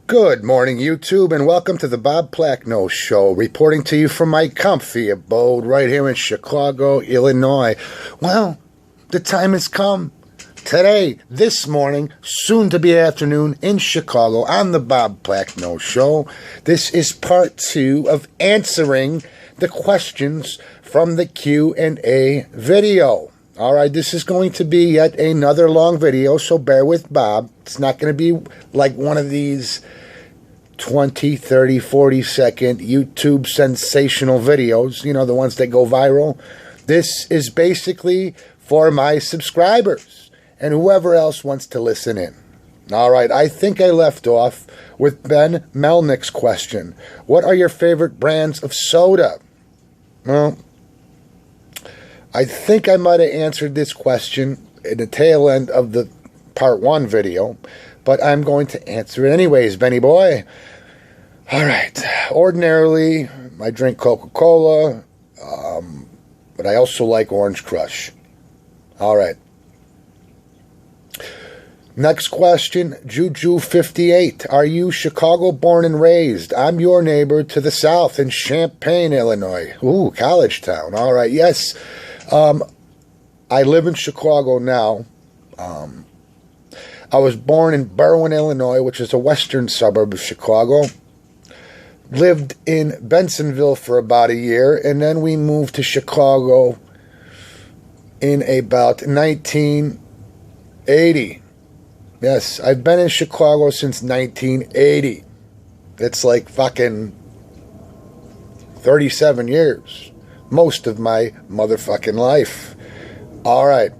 Good morning, YouTube, and welcome to the Bob Plachno Show, reporting to you from my comfy abode right here in Chicago, Illinois. Well, the time has come. Today, this morning, soon to be afternoon in Chicago on the Bob Plachno Show. This is part 2 of answering the questions from the Q&A video. All right, this is going to be yet another long video, so bear with Bob. It's not going to be like one of these 20, 30, 40-second YouTube sensational videos, you know, the ones that go viral. This is basically for my subscribers and whoever else wants to listen in. All right, I think I left off with Ben Melnick's question. What are your favorite brands of soda? Well, I think I might have answered this question in the tail end of the part 1 video, but I'm going to answer it anyways, Benny boy. All right. Ordinarily, I drink Coca-Cola, but I also like Orange Crush. All right. Next question, Juju58. Are you Chicago born and raised? I'm your neighbor to the south in Champaign, Illinois. Ooh, college town. All right, yes. I live in Chicago now. I was born in Berwyn, Illinois, which is a western suburb of Chicago. Lived in Bensonville for about a year, and then we moved to Chicago in about 1980. Yes, I've been in Chicago since 1980. It's like fucking 37 years. Most of my motherfucking life. All right.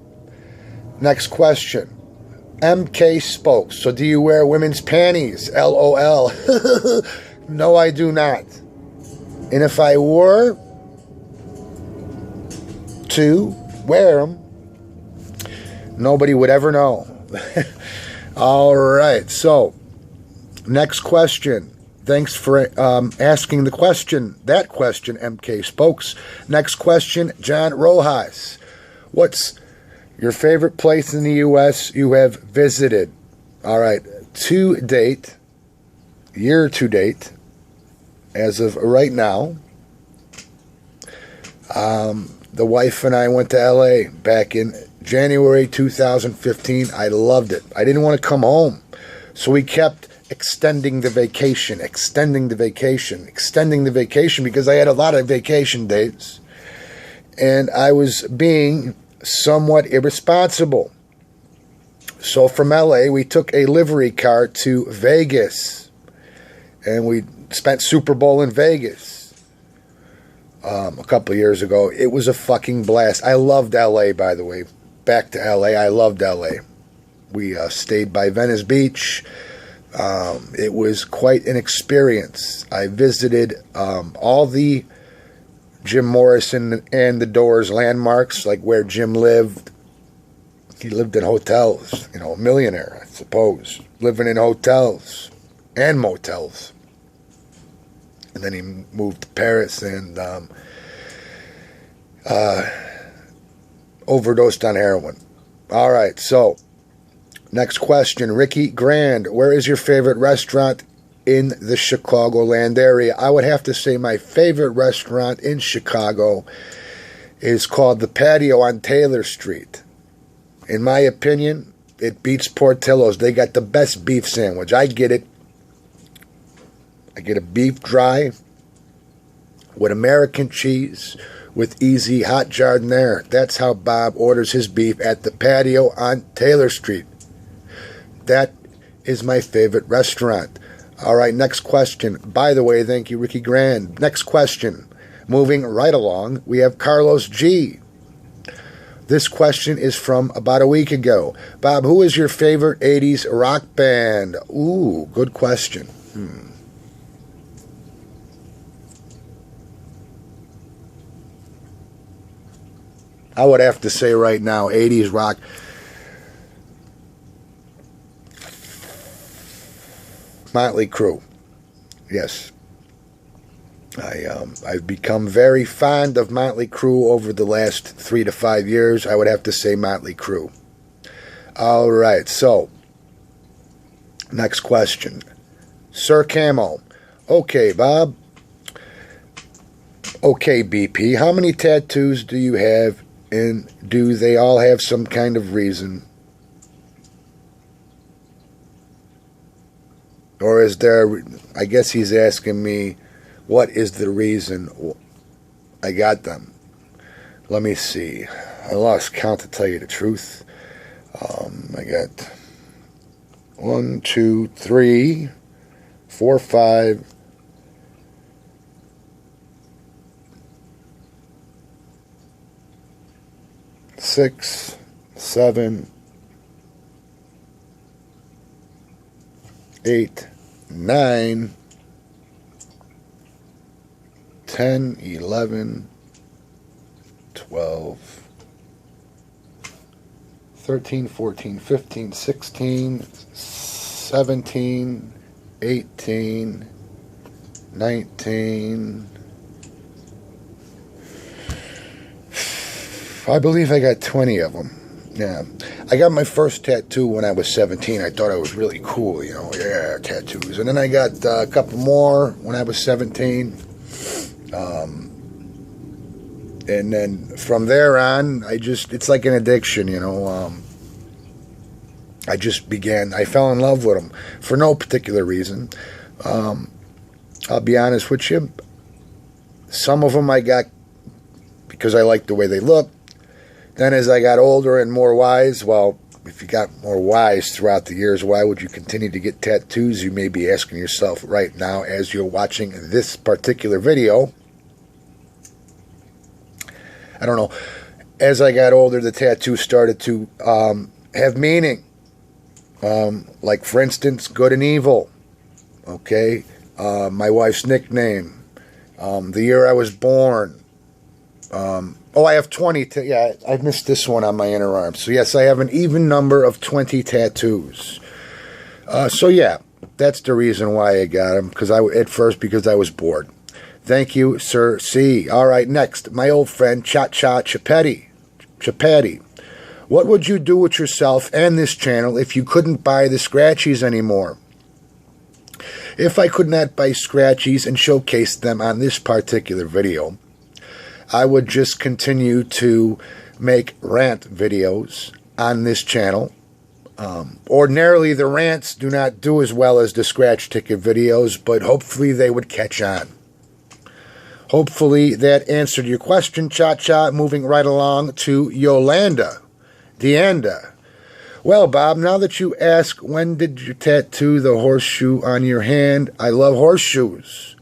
Next question. MK Spokes. So do you wear women's panties? LOL. No, I do not. And if I were to wear them, nobody would ever know. All right. So, next question. Thanks for asking the question. That question, MK Spokes. Next question, John Rojas. What's your favorite place in the U.S. you have visited? All right. To date, year to date, as of right now, the wife and I went to L.A. back in January 2015. I loved it. I didn't want to come home. So we kept extending the vacation because I had a lot of vacation days. And I was being somewhat irresponsible. So from LA, we took a livery car to Vegas. And we spent Super Bowl in Vegas a couple of years ago. It was a fucking blast. I loved LA, by the way. Back to LA. I loved LA. We stayed by Venice Beach. It was quite an experience. I visited all the Jim Morrison and the Doors landmarks, like where Jim lived. He lived in hotels, you know, a millionaire, I suppose, living in hotels and motels. And then he moved to Paris and overdosed on heroin. All right, so next question, Ricky Grand. Where is your favorite restaurant in the Chicagoland area? I would have to say my favorite restaurant in Chicago is called The Patio on Taylor Street. In my opinion, it beats Portillo's. They got the best beef sandwich. I get it. I get a beef dry with American cheese with easy hot jardinere. That's how Bob orders his beef at The Patio on Taylor Street. That is my favorite restaurant. All right, next question. By the way, thank you, Ricky Grand. Next question. Moving right along, we have Carlos G. This question is from about a week ago. Bob, who is your favorite 80s rock band? Ooh, good question. I would have to say right now, 80s rock. Motley Crue. Yes. I've become very fond of Motley Crue over the last 3 to 5 years. I would have to say Motley Crue. All right, so next question. Sir Camo. Okay, Bob. Okay, BP. How many tattoos do you have, and do they all have some kind of reason? Or is there, I guess he's asking me, what is the reason I got them? Let me see. I lost count, to tell you the truth. I got 1, 2, 3, 4, 5, 6, 7, 8, 9, 10, 11, 12, 13, 14, 15, 16, 17, 18, 19. I believe I got 20 of them. Yeah. I got my first tattoo when I was 17. I thought I was really cool, you know. Yeah, tattoos. And then I got a couple more when I was 17. And then from there on, it's like an addiction, you know. I fell in love with them for no particular reason. I'll be honest with you. Some of them I got because I liked the way they looked. Then as I got older and more wise, well, if you got more wise throughout the years, why would you continue to get tattoos? You may be asking yourself right now as you're watching this particular video. I don't know. As I got older, the tattoos started to have meaning. Like, for instance, good and evil. Okay? My wife's nickname. The year I was born. I have 20. Yeah, I missed this one on my inner arm. So, yes, I have an even number of 20 tattoos. So, yeah, that's the reason why I got them. Because I was bored. Thank you, Sir C. All right, next, my old friend, Cha-Cha Chapati. What would you do with yourself and this channel if you couldn't buy the scratchies anymore? If I could not buy scratchies and showcase them on this particular video, I would just continue to make rant videos on this channel. Ordinarily, the rants do not do as well as the scratch ticket videos, but hopefully they would catch on. Hopefully that answered your question, Cha-Cha. Moving right along to Yolanda. Deanda. Well, Bob, now that you ask, when did you tattoo the horseshoe on your hand? I love horseshoes.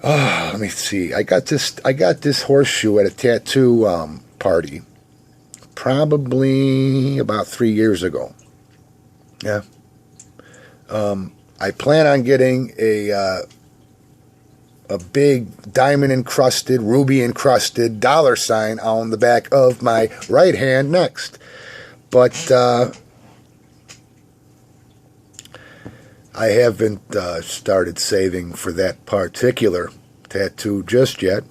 Let me see. I got this horseshoe at a tattoo party probably about 3 years ago. Yeah. I plan on getting a big diamond-encrusted, ruby-encrusted $sign on the back of my right hand next. But I haven't started saving for that particular tattoo just yet.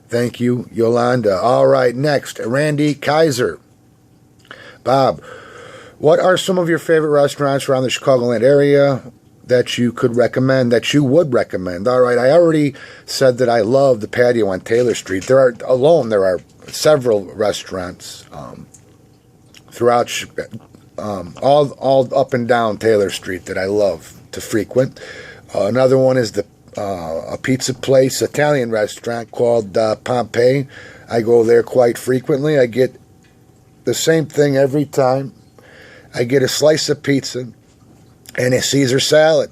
Thank you, Yolanda. All right, next, Randy Kaiser. Bob, what are some of your favorite restaurants around the Chicagoland area that you could recommend, that you would recommend? All right, I already said that I love the patio on Taylor Street. There are several restaurants throughout all up and down Taylor Street that I love to frequent. Another one is a pizza place, Italian restaurant called Pompeii. I go there quite frequently. I get the same thing every time. I get a slice of pizza and a Caesar salad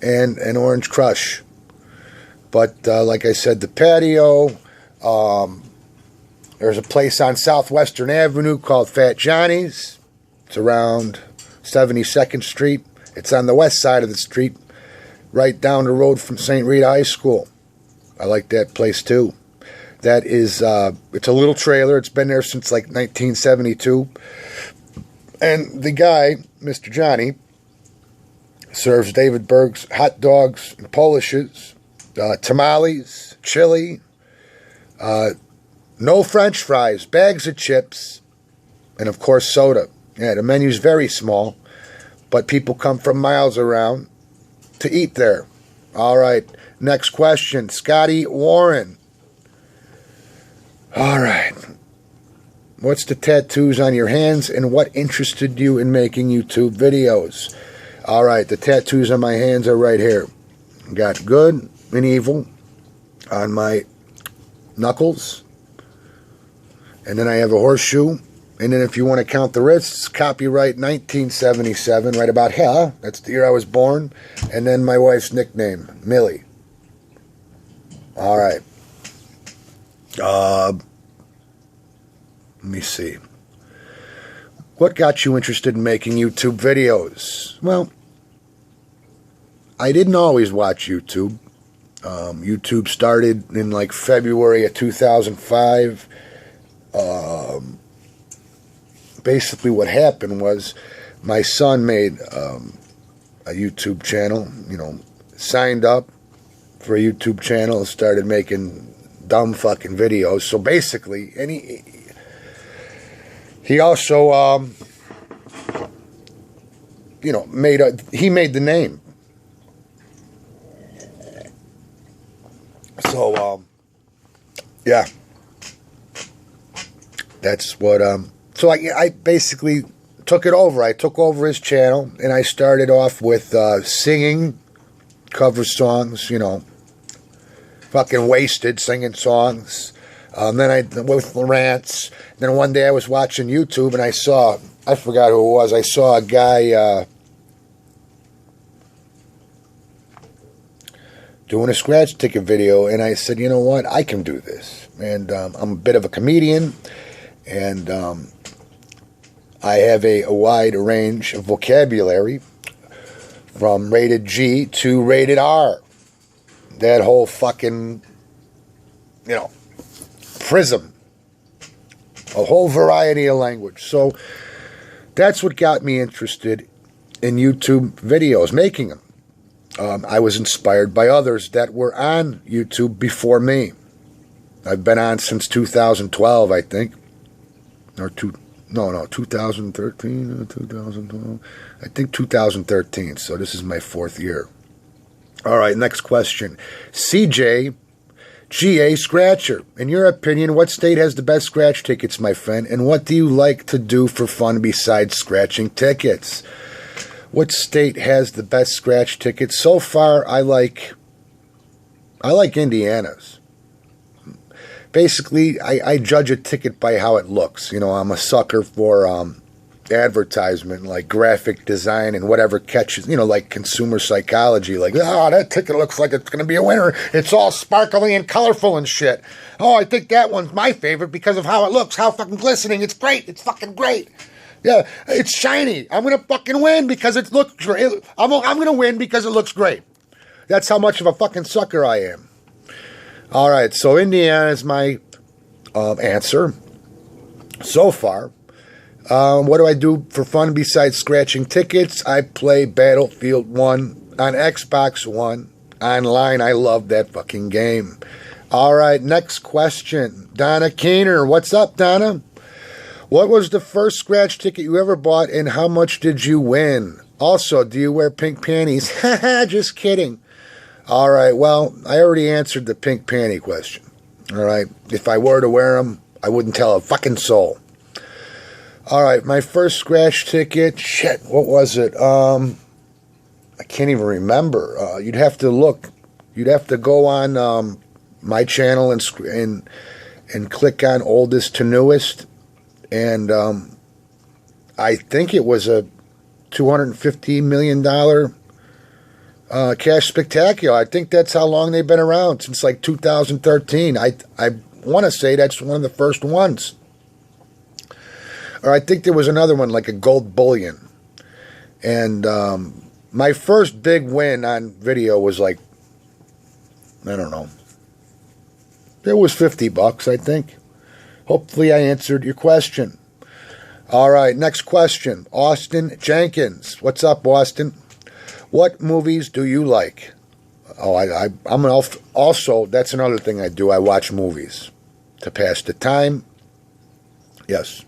and an orange crush. But like I said, the patio, there's a place on Southwestern Avenue called Fat Johnny's. It's around 72nd Street. It's on the west side of the street, right down the road from St. Rita High School. I like that place too. That is, it's a little trailer. It's been there since like 1972. And the guy, Mr. Johnny, serves David Berg's hot dogs and Polishes, tamales, chili, no French fries, bags of chips, and of course soda. Yeah, the menu's very small, but people come from miles around to eat there. All right, next question. Scotty Warren. All right. What's the tattoos on your hands and what interested you in making YouTube videos? All right, the tattoos on my hands are right here. Got good and evil on my knuckles. And then I have a horseshoe. And then if you want to count the wrists, copyright 1977, right about here. That's the year I was born. And then my wife's nickname, Millie. All right. Let me see. What got you interested in making YouTube videos? Well, I didn't always watch YouTube. YouTube started in like February of 2005. Basically what happened was my son made a YouTube channel, signed up for a YouTube channel, started making dumb fucking videos. So basically, and he also, he made the name. So, yeah. That's what, so I basically took it over. I took over his channel, and I started off with singing cover songs, fucking wasted singing songs. Then I went with rants. Then one day I was watching YouTube, and I forgot who it was. I saw a guy doing a scratch ticket video, and I said, you know what, I can do this. And I'm a bit of a comedian, and I have a wide range of vocabulary from rated G to rated R. That whole fucking, prism. A whole variety of language. So that's what got me interested in YouTube videos, making them. I was inspired by others that were on YouTube before me. I've been on since 2012, I think. 2013 or 2012. I think 2013, so this is my 4th year. All right, next question. CJ GA Scratcher. In your opinion, what state has the best scratch tickets, my friend, and what do you like to do for fun besides scratching tickets? What state has the best scratch tickets? So far, I like Indiana's. Basically, I judge a ticket by how it looks. I'm a sucker for advertisement, like graphic design and whatever catches, like consumer psychology. Like, that ticket looks like it's going to be a winner. It's all sparkly and colorful and shit. Oh, I think that one's my favorite because of how it looks, how fucking glistening. It's great. It's fucking great. Yeah, it's shiny. I'm going to fucking win because it looks great. I'm going to win because it looks great. That's how much of a fucking sucker I am. All right, so Indiana is my answer so far. What do I do for fun besides scratching tickets? I play Battlefield 1 on Xbox One. Online, I love that fucking game. All right, next question. Donna Keener. What's up, Donna? What was the first scratch ticket you ever bought, and how much did you win? Also, do you wear pink panties? Just kidding. All right, well, I already answered the pink panty question. All right, if I were to wear them, I wouldn't tell a fucking soul. All right, my first scratch ticket, shit, what was it? I can't even remember. You'd have to look. You'd have to go on my channel and click on oldest to newest. And I think it was a $250 million cash spectacular. I think that's how long they've been around, since like 2013. I want to say that's one of the first ones. Or I think there was another one, like a gold bullion. And my first big win on video was like, I don't know. It was $50, I think. Hopefully I answered your question. All right, next question. Austin Jenkins. What's up, Austin? What movies do you like? Oh, I'm also, that's another thing I do. I watch movies to pass the time. Yes.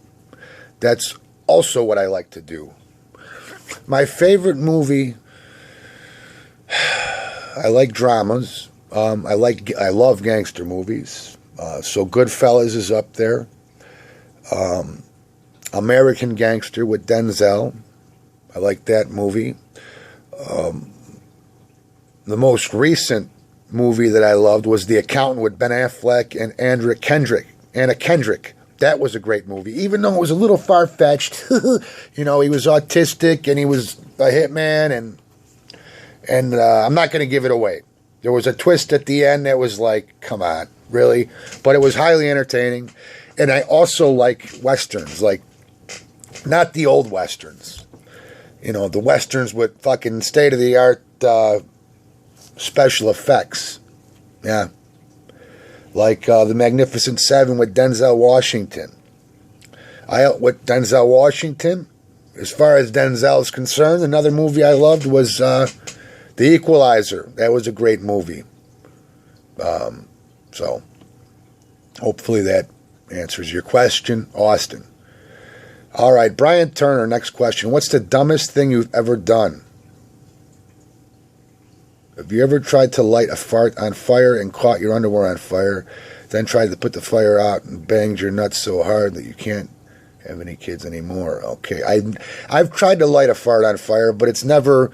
That's also what I like to do. My favorite movie, I like dramas. I love gangster movies. So Goodfellas is up there. American Gangster with Denzel. I like that movie. The most recent movie that I loved was The Accountant with Ben Affleck and Anna Kendrick. That was a great movie, even though it was a little far-fetched. You know, he was autistic and he was a hitman, and I'm not going to give it away. There was a twist at the end that was like, come on, really? But it was highly entertaining. And I also like Westerns, like, not the old Westerns. You know, the Westerns with fucking state-of-the-art special effects. Yeah. Like The Magnificent Seven with Denzel Washington. With Denzel Washington, as far as Denzel is concerned, another movie I loved was The Equalizer. That was a great movie. So, hopefully that answers your question, Austin. All right, Brian Turner, next question. What's the dumbest thing you've ever done? Have you ever tried to light a fart on fire and caught your underwear on fire, then tried to put the fire out and banged your nuts so hard that you can't have any kids anymore? Okay, I've tried to light a fart on fire, but it's never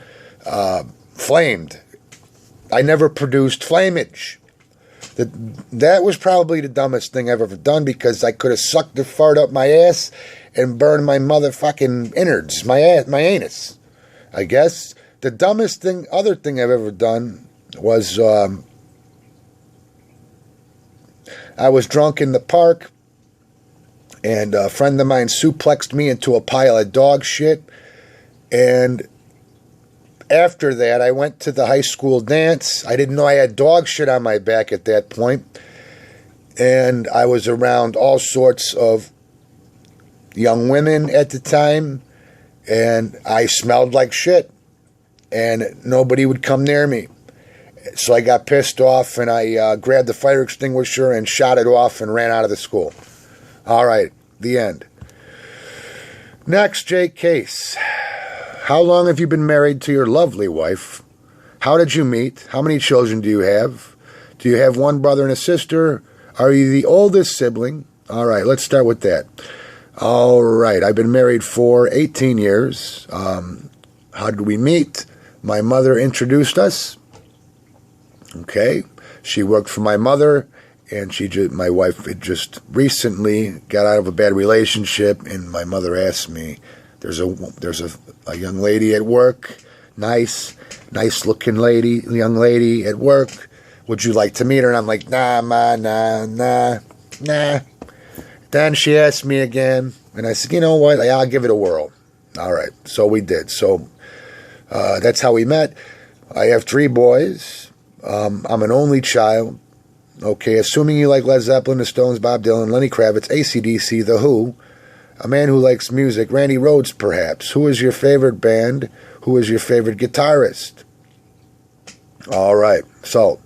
flamed. I never produced flamage. That was probably the dumbest thing I've ever done, because I could have sucked the fart up my ass and burned my motherfucking innards, my anus, I guess. The dumbest other thing I've ever done was I was drunk in the park, and a friend of mine suplexed me into a pile of dog shit. And after that, I went to the high school dance. I didn't know I had dog shit on my back at that point. And I was around all sorts of young women at the time, and I smelled like shit. And nobody would come near me. So I got pissed off, and I grabbed the fire extinguisher and shot it off and ran out of the school. All right, the end. Next, Jake Case. How long have you been married to your lovely wife? How did you meet? How many children do you have? Do you have one brother and a sister? Are you the oldest sibling? All right, let's start with that. All right, I've been married for 18 years. How did we meet? My mother introduced us. Okay. She worked for my mother, and my wife had just recently got out of a bad relationship, and my mother asked me, there's a young lady at work, nice looking young lady at work. Would you like to meet her? And I'm like, nah. Then she asked me again, and I said, you know what? I'll give it a whirl. All right. So we did. So that's how we met. I have 3 boys. I'm an only child. Okay, assuming you like Led Zeppelin, the Stones, Bob Dylan, Lenny Kravitz, AC/DC, The Who, a man who likes music, Randy Rhoads perhaps. Who is your favorite band? Who is your favorite guitarist? All right, so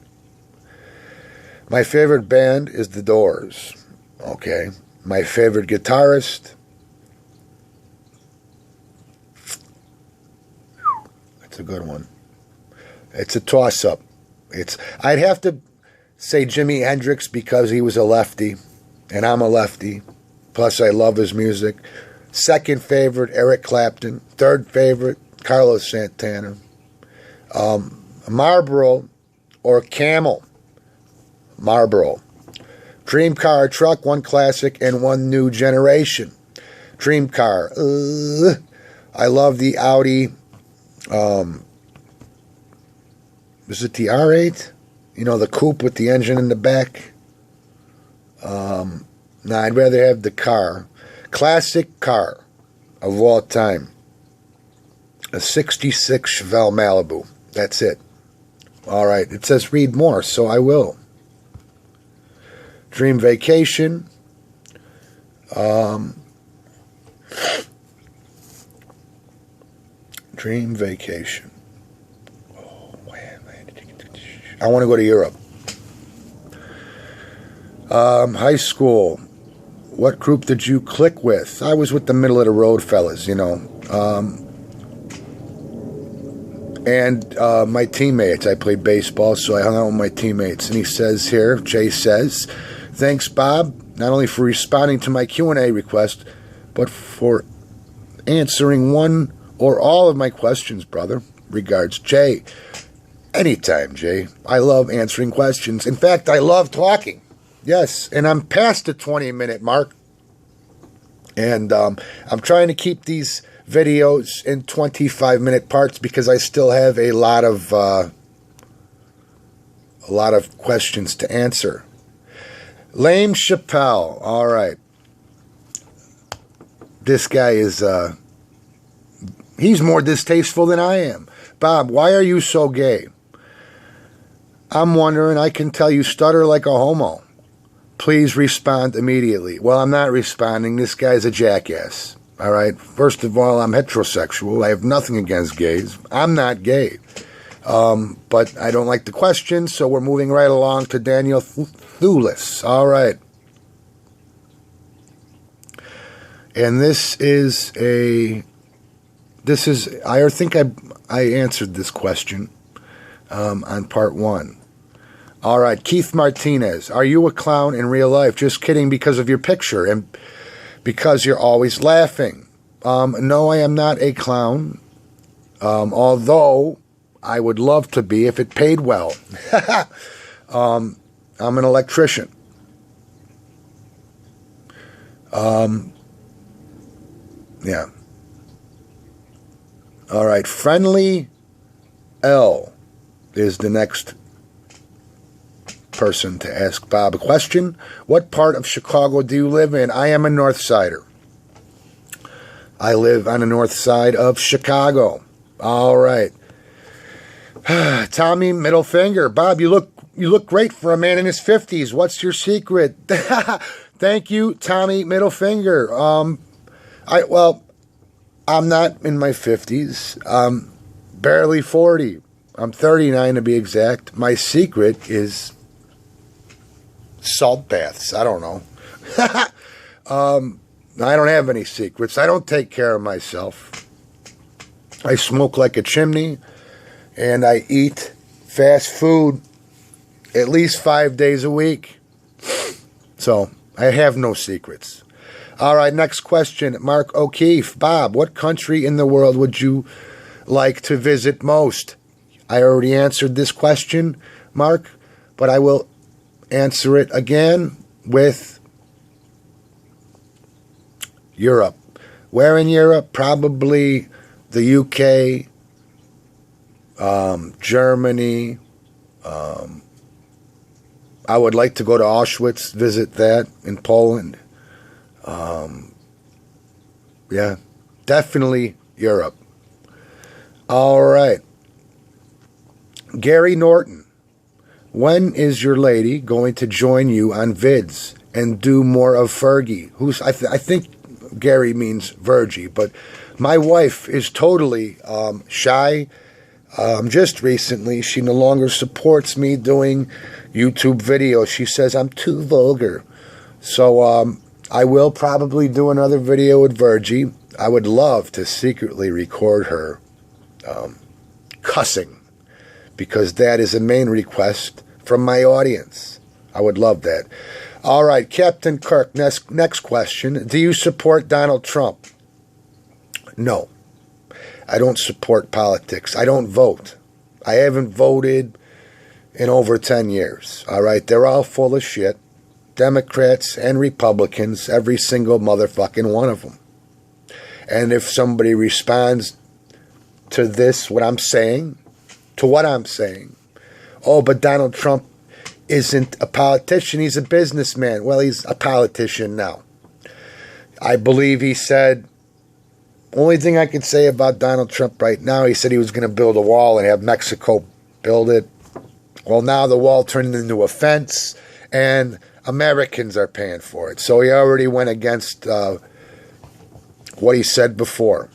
my favorite band is The Doors. Okay, my favorite guitarist, that's a good one. It's a toss-up. I'd have to say Jimi Hendrix, because he was a lefty, and I'm a lefty. Plus, I love his music. Second favorite, Eric Clapton. Third favorite, Carlos Santana. Marlboro or Camel. Marlboro. Dream car or truck, one classic and one new generation. Dream car. I love the Audi. Is it the R8? You know, the coupe with the engine in the back? No, I'd rather have the car. Classic car of all time. A 66 Chevelle Malibu. That's it. All right. It says read more, so I will. Dream vacation. Dream vacation. I want to go to Europe. High school. What group did you click with? I was with the middle of the road fellas, you know. and my teammates. I played baseball, so I hung out with my teammates. And he says here, Jay says, thanks, Bob, not only for responding to my Q&A request, but for answering one or all of my questions, brother. Regards, Jay. Anytime, Jay. I love answering questions. In fact, I love talking. Yes, and I'm past the 20-minute mark. And I'm trying to keep these videos in 25-minute parts because I still have a lot of questions to answer. Lame Chappelle. All right. This guy is he's more distasteful than I am. Bob, why are you so gay? I'm wondering. I can tell you stutter like a homo. Please respond immediately. Well, I'm not responding. This guy's a jackass. All right. First of all, I'm heterosexual. I have nothing against gays. I'm not gay. But I don't like the question, so we're moving right along to Daniel Thulis. All right. And I think I answered this question on part 1. All right, Keith Martinez, are you a clown in real life? Just kidding, because of your picture and because you're always laughing. No, I am not a clown, although I would love to be if it paid well. I'm an electrician. Yeah. All right, Friendly L is the next person to ask Bob a question. What part of Chicago do you live in? I am a North Sider. I live on the north side of Chicago. All right. Tommy Middlefinger. Bob, you look great for a man in his 50s. What's your secret? Thank you, Tommy Middlefinger. I'm not in my 50s. I'm barely 40. I'm 39 to be exact. My secret is salt baths. I don't know. I don't have any secrets. I don't take care of myself. I smoke like a chimney, and I eat fast food at least 5 days a week. So I have no secrets. All right, next question. Mark O'Keefe. Bob, what country in the world would you like to visit most? I already answered this question, Mark, but I will answer it again with Europe. Where in Europe? Probably the UK, Germany. I would like to go to Auschwitz, visit that in Poland. Yeah, definitely Europe. All right. Gary Norton. When is your lady going to join you on vids and do more of Fergie? I think Gary means Virgie, but my wife is totally shy. Just recently, she no longer supports me doing YouTube videos. She says I'm too vulgar. So I will probably do another video with Virgie. I would love to secretly record her cussing, because that is a main request from my audience. I would love that. All right, Captain Kirk, next question. Do you support Donald Trump? No. I don't support politics. I don't vote. I haven't voted in over 10 years. All right, they're all full of shit. Democrats and Republicans, every single motherfucking one of them. And if somebody responds to what I'm saying, oh, but Donald Trump isn't a politician, he's a businessman. Well, he's a politician now. I believe he said, only thing I can say about Donald Trump right now, he said he was going to build a wall and have Mexico build it. Well, now the wall turned into a fence, and Americans are paying for it. So he already went against what he said before.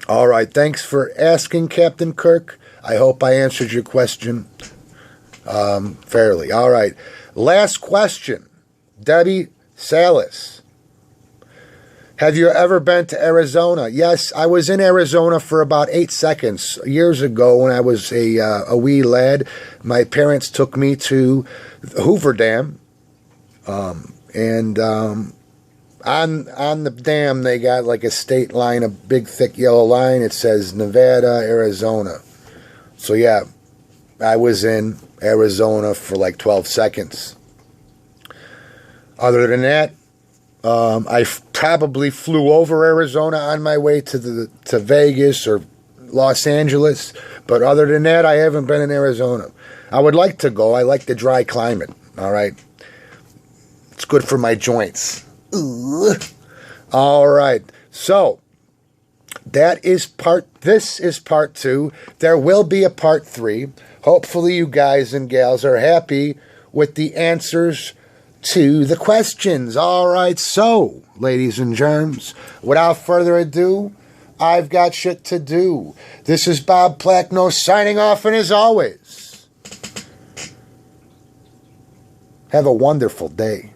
All right, thanks for asking, Captain Kirk. I hope I answered your question fairly. All right, last question. Debbie Salas. Have you ever been to Arizona? Yes, I was in Arizona for about 8 seconds. Years ago when I was a wee lad, my parents took me to Hoover Dam. And on the dam, they got like a state line, a big, thick yellow line. It says Nevada, Arizona. So, yeah, I was in Arizona for like 12 seconds. Other than that, I probably flew over Arizona on my way to Vegas or Los Angeles. But other than that, I haven't been in Arizona. I would like to go. I like the dry climate. All right. It's good for my joints. Ugh. All right. So this is part 2. There will be a part 3. Hopefully you guys and gals are happy with the answers to the questions. All right. So, ladies and germs, without further ado, I've got shit to do. This is Bob Plachno signing off, and as always, have a wonderful day.